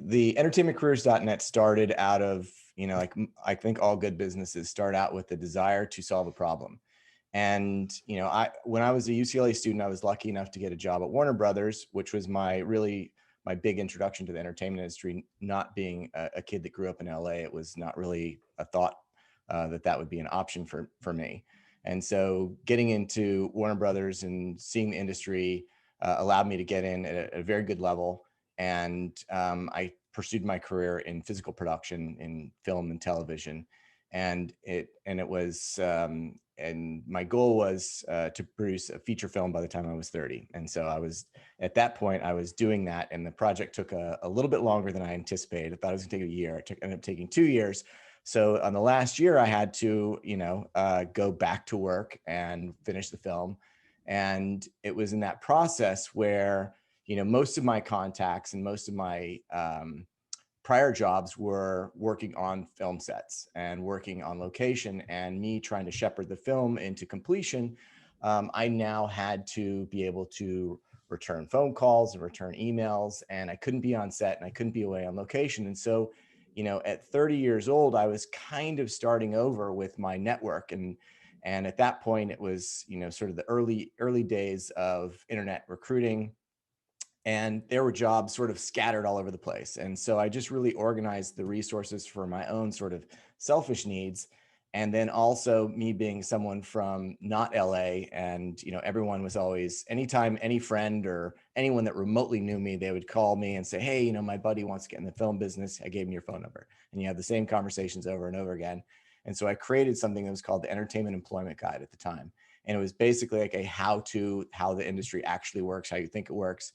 the EntertainmentCareers.Net started out of, like I think all good businesses start out with the desire to solve a problem. And, when I was a UCLA student, I was lucky enough to get a job at Warner Brothers, which was my big introduction to the entertainment industry. Not being a kid that grew up in LA, it was not really a thought that would be an option for me. And so getting into Warner Brothers and seeing the industry allowed me to get in at a very good level. And I pursued my career in physical production in film and television. And my goal was to produce a feature film by the time I was 30. And so at that point, I was doing that. And the project took a little bit longer than I anticipated. I thought it was gonna take a year. It ended up taking 2 years. So on the last year, I had to, go back to work and finish the film. And it was in that process where, most of my contacts and most of my prior jobs were working on film sets and working on location, and me trying to shepherd the film into completion. I now had to be able to return phone calls and return emails, and I couldn't be on set and I couldn't be away on location. And so, at 30 years old, I was kind of starting over with my network. And at that point, it was, sort of the early days of internet recruiting, and there were jobs sort of scattered all over the place. And so I just really organized the resources for my own sort of selfish needs. And then also me being someone from not LA, and everyone was always, anytime any friend or anyone that remotely knew me, they would call me and say, hey, my buddy wants to get in the film business. I gave him your phone number. And you have the same conversations over and over again. And so I created something that was called the Entertainment Employment Guide at the time. And it was basically like a how the industry actually works, how you think it works,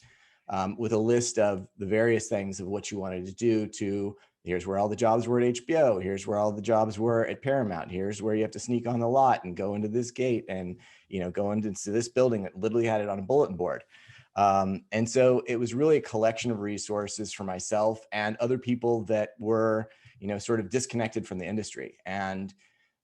with a list of the various things of what you wanted to do. To here's where all the jobs were at HBO. Here's where all the jobs were at Paramount. Here's where you have to sneak on the lot and go into this gate and, go into this building that literally had it on a bulletin board. And so it was really a collection of resources for myself and other people that were, sort of disconnected from the industry. And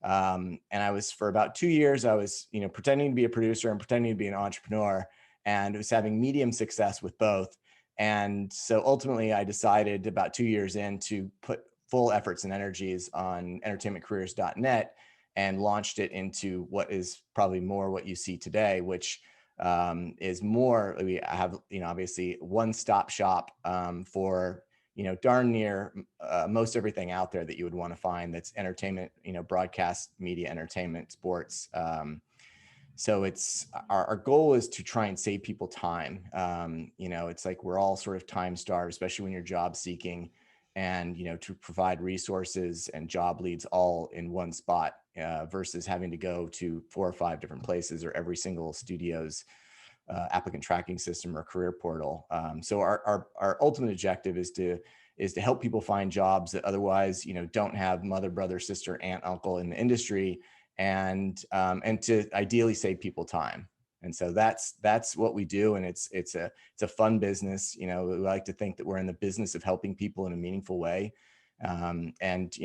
I was, for about 2 years, I was, pretending to be a producer and pretending to be an entrepreneur, and was having medium success with both. And so ultimately I decided about 2 years in to put full efforts and energies on EntertainmentCareers.Net, and launched it into what is probably more what you see today, which is more, we have, obviously one-stop shop for, darn near most everything out there that you would want to find that's entertainment, broadcast media, entertainment, sports. So it's our goal is to try and save people time. It's like we're all sort of time starved, especially when you're job seeking, and to provide resources and job leads all in one spot, versus having to go to 4 or 5 different places, or every single studio's applicant tracking system or career portal. So our ultimate objective is to help people find jobs that otherwise don't have mother, brother, sister, aunt, uncle in the industry, and to ideally save people time. And so that's what we do. And it's a fun business. We like to think that we're in the business of helping people in a meaningful way. And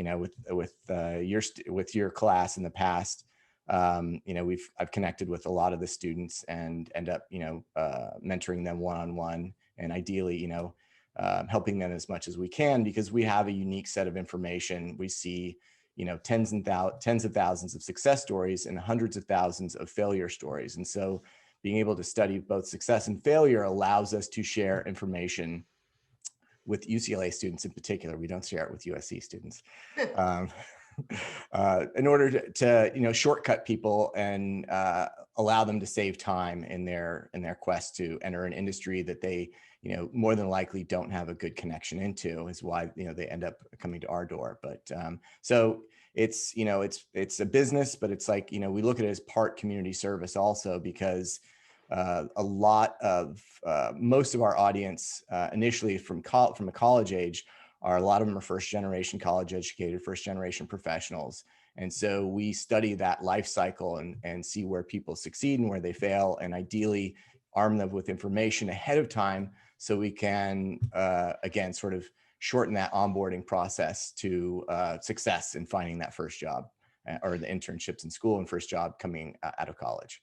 with your class in the past, I've connected with a lot of the students and end up mentoring them one-on-one, and ideally helping them as much as we can, because we have a unique set of information. We see tens of thousands of success stories and hundreds of thousands of failure stories. And so being able to study both success and failure allows us to share information with UCLA students in particular. We don't share it with USC students. In order to shortcut people and allow them to save time in their quest to enter an industry that they more than likely don't have a good connection into, is why they end up coming to our door. But so it's it's a business, but it's like we look at it as part community service also, because a lot of most of our audience initially from a college age a lot of them are first generation college educated, first generation professionals. And so we study that life cycle and see where people succeed and where they fail, and ideally arm them with information ahead of time so we can, again, sort of shorten that onboarding process to success in finding that first job, or the internships in school and first job coming out of college.